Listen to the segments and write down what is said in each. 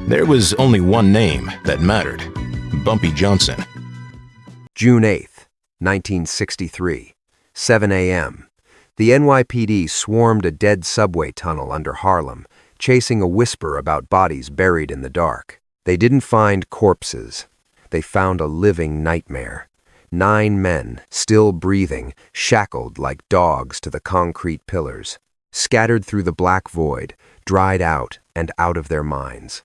There was only one name that mattered: Bumpy Johnson. June 8th, 1963, 7 a.m. The NYPD swarmed a dead subway tunnel under Harlem, chasing a whisper about bodies buried in the dark. They didn't find corpses. They found a living nightmare. 9 men, still breathing, shackled like dogs to the concrete pillars, scattered through the black void, dried out and out of their minds.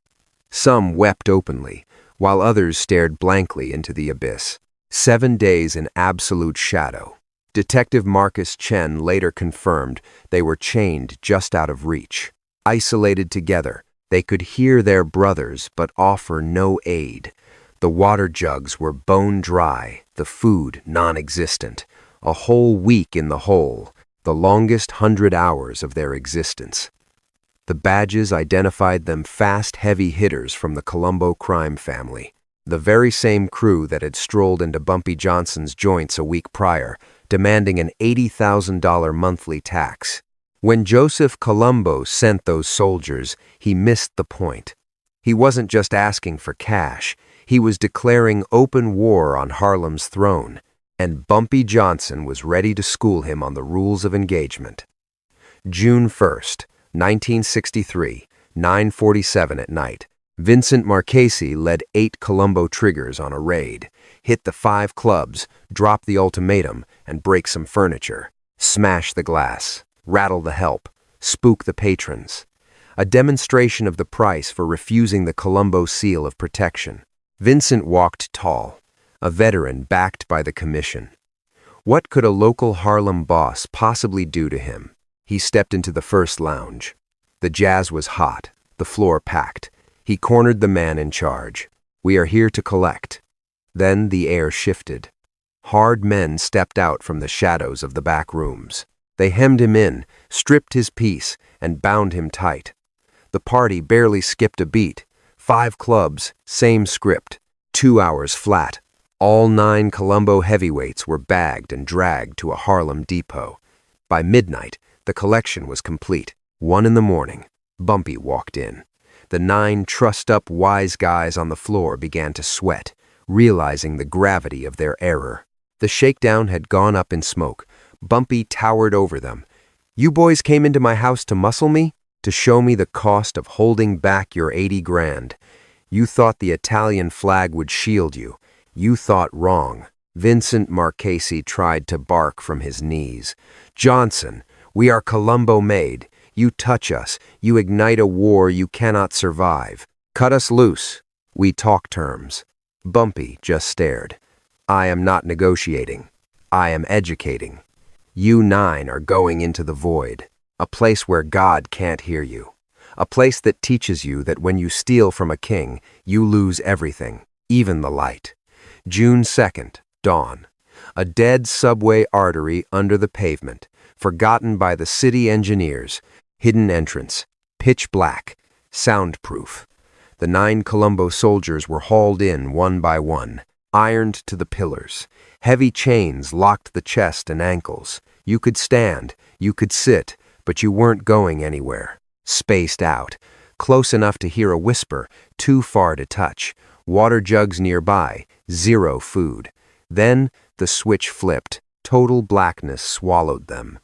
Some wept openly, while others stared blankly into the abyss. 7 days in absolute shadow. Detective Marcus Chen later confirmed they were chained just out of reach. Isolated together, they could hear their brothers but offer no aid. The water jugs were bone dry, the food non-existent. A whole week in the hole, the longest 100 hours of their existence. The badges identified them fast, heavy hitters from the Colombo crime family, the very same crew that had strolled into Bumpy Johnson's joints a week prior, demanding an $80,000 monthly tax. When Joseph Colombo sent those soldiers, he missed the point. He wasn't just asking for cash, he was declaring open war on Harlem's throne, and Bumpy Johnson was ready to school him on the rules of engagement. June 1st, 1963, 9:47 at night. Vincent Marchese led 8 Colombo triggers on a raid, hit the 5 clubs, drop the ultimatum, and break some furniture, smash the glass, rattle the help, spook the patrons. A demonstration of the price for refusing the Colombo seal of protection. Vincent walked tall, a veteran backed by the commission. What could a local Harlem boss possibly do to him? He stepped into the first lounge. The jazz was hot, the floor packed. He cornered the man in charge. "We are here to collect." Then the air shifted. Hard men stepped out from the shadows of the back rooms. They hemmed him in, stripped his piece, and bound him tight. The party barely skipped a beat. 5 clubs, same script. 2 hours flat. All 9 Colombo heavyweights were bagged and dragged to a Harlem depot. By midnight, the collection was complete. 1 in the morning, Bumpy walked in. The 9 trussed-up wise guys on the floor began to sweat, realizing the gravity of their error. The shakedown had gone up in smoke. Bumpy towered over them. "You boys came into my house to muscle me? To show me the cost of holding back your 80 grand. You thought the Italian flag would shield you. You thought wrong." Vincent Marchese tried to bark from his knees. "Johnson, we are Colombo made. You touch us, you ignite a war you cannot survive. Cut us loose. We talk terms." Bumpy just stared. "I am not negotiating. I am educating. You 9 are going into the void, a place where God can't hear you. A place that teaches you that when you steal from a king, you lose everything, even the light." June 2nd, dawn. A dead subway artery under the pavement, forgotten by the city engineers. Hidden entrance, pitch black, soundproof. The 9 Colombo soldiers were hauled in one by one, ironed to the pillars. Heavy chains locked the chest and ankles. You could stand, you could sit, but you weren't going anywhere. Spaced out, close enough to hear a whisper, too far to touch. Water jugs nearby, 0 food. Then the switch flipped. Total blackness swallowed them.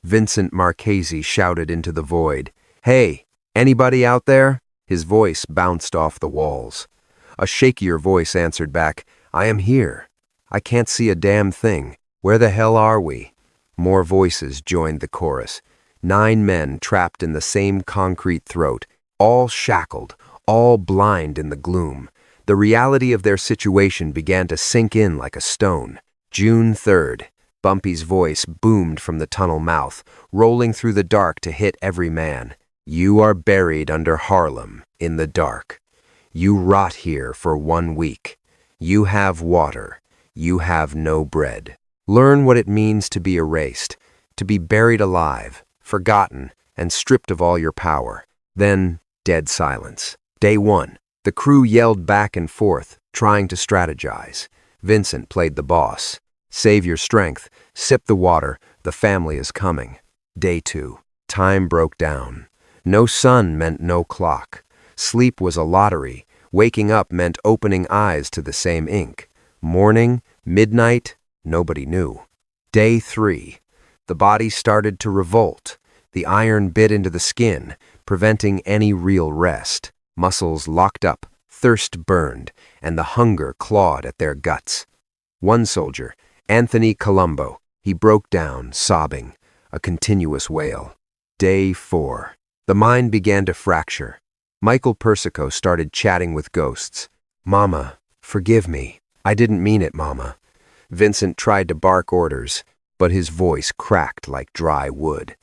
Vincent Marchese shouted into the void, "Hey, anybody out there?" His voice bounced off the walls. A shakier voice answered back, "I am here. I can't see a damn thing. Where the hell are we?" More voices joined the chorus. 9 men trapped in the same concrete throat, all shackled, all blind in the gloom. The reality of their situation began to sink in like a stone. June 3rd. Bumpy's voice boomed from the tunnel mouth, rolling through the dark to hit every man. "You are buried under Harlem, in the dark. You rot here for 1 week. You have water. You have no bread. Learn what it means to be erased, to be buried alive, forgotten, and stripped of all your power." Then, dead silence. Day 1. The crew yelled back and forth, trying to strategize. Vincent played the boss. "Save your strength. Sip the water. The family is coming." Day 2. Time broke down. No sun meant no clock. Sleep was a lottery. Waking up meant opening eyes to the same ink. Morning, midnight, nobody knew. Day 3. The body started to revolt. The iron bit into the skin, preventing any real rest. Muscles locked up, thirst burned, and the hunger clawed at their guts. One soldier, Anthony Colombo, he broke down, sobbing, a continuous wail. Day 4. The mind began to fracture. Michael Persico started chatting with ghosts. "Mama, forgive me. I didn't mean it, Mama." Vincent tried to bark orders, but his voice cracked like dry wood.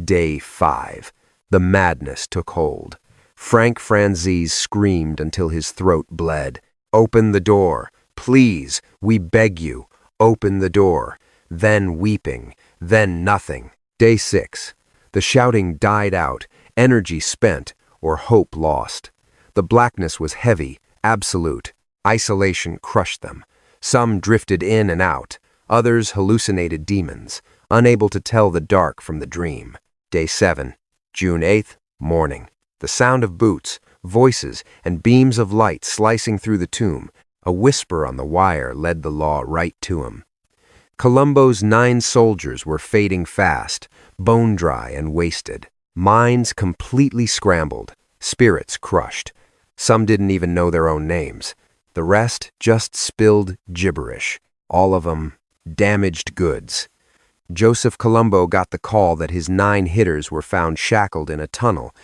Day 5. The madness took hold. Frank Franzese screamed until his throat bled. "Open the door. Please, we beg you. Open the door." Then weeping, then nothing. Day 6. The shouting died out, energy spent, or hope lost. The blackness was heavy, absolute. Isolation crushed them. Some drifted in and out. Others hallucinated demons, unable to tell the dark from the dream. Day 7. June 8th, morning. The sound of boots, voices, and beams of light slicing through the tomb. A whisper on the wire led the law right to him. Colombo's 9 soldiers were fading fast, bone-dry and wasted. Minds completely scrambled, spirits crushed. Some didn't even know their own names. The rest just spilled gibberish. All of them damaged goods. Joseph Colombo got the call that his 9 hitters were found shackled in a tunnel,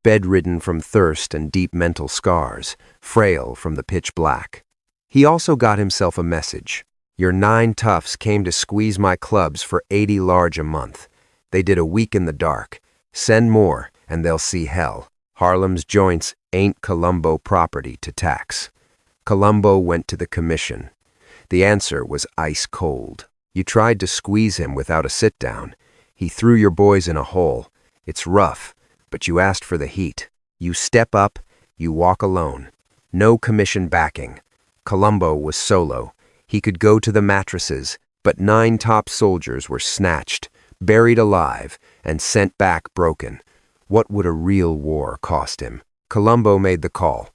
bedridden from thirst and deep mental scars, frail from the pitch black. He also got himself a message. "Your 9 toughs came to squeeze my clubs for 80 large a month. They did a week in the dark. Send more, and they'll see hell. Harlem's joints ain't Colombo property to tax." Colombo went to the commission. The answer was ice cold. You tried to squeeze him without a sit-down. He threw your boys in a hole. It's rough, but you asked for the heat. You step up, you walk alone. No commission backing. Colombo was solo. He could go to the mattresses, but 9 top soldiers were snatched, buried alive, and sent back broken. What would a real war cost him? Colombo made the call.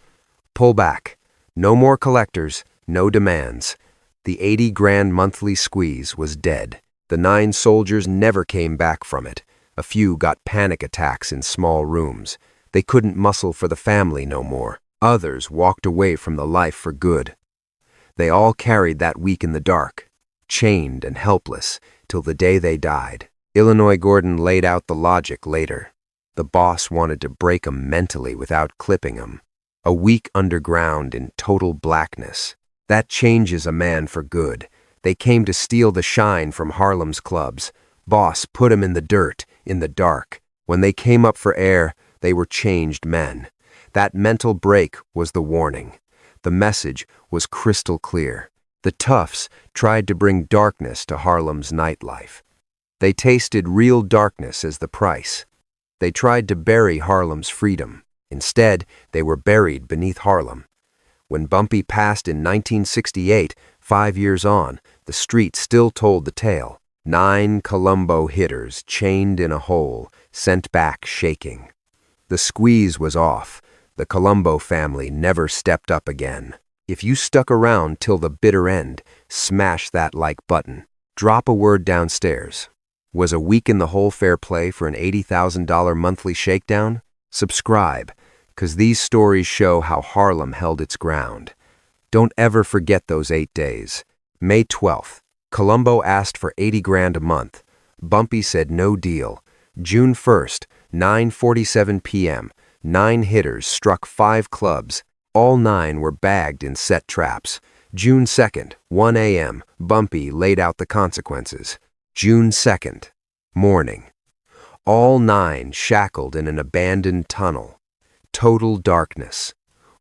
Pull back. No more collectors, no demands. The 80 grand monthly squeeze was dead. The 9 soldiers never came back from it. A few got panic attacks in small rooms. They couldn't muscle for the family no more. Others walked away from the life for good. They all carried that week in the dark, chained and helpless, till the day they died. Illinois Gordon laid out the logic later. The boss wanted to break 'em mentally without clipping 'em. A week underground in total blackness. That changes a man for good. They came to steal the shine from Harlem's clubs. Boss put 'em in the dirt, in the dark. When they came up for air, they were changed men. That mental break was the warning. The message was crystal clear. The toughs tried to bring darkness to Harlem's nightlife. They tasted real darkness as the price. They tried to bury Harlem's freedom. Instead, they were buried beneath Harlem. When Bumpy passed in 1968, 5 years on, the street still told the tale. 9 Colombo hitters chained in a hole, sent back shaking. The squeeze was off. The Colombo family never stepped up again. If you stuck around till the bitter end, smash that like button. Drop a word downstairs. Was a week in the hole fair play for an $80,000 monthly shakedown? Subscribe, 'cause these stories show how Harlem held its ground. Don't ever forget those 8 days. May 12th, Colombo asked for 80 grand a month. Bumpy said no deal. June 1st, 9:47 p.m., 9 hitters struck 5 clubs. All 9 were bagged in set traps. June 2nd, 1 a.m., Bumpy laid out the consequences. June 2nd, morning. All 9 shackled in an abandoned tunnel. Total darkness.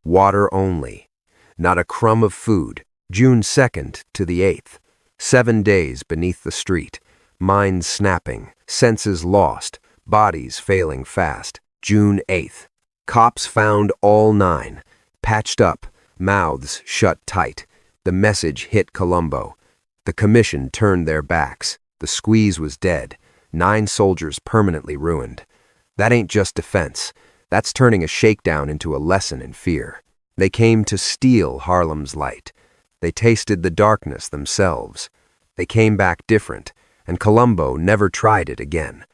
Water only. Not a crumb of food. June 2nd to the 8th. 7 days beneath the street. Minds snapping. Senses lost. Bodies failing fast. June 8th. Cops found all 9. Patched up. Mouths shut tight. The message hit Colombo. The commission turned their backs. The squeeze was dead. 9 soldiers permanently ruined. That ain't just defense. That's turning a shakedown into a lesson in fear. They came to steal Harlem's light. They tasted the darkness themselves. They came back different, and Colombo never tried it again.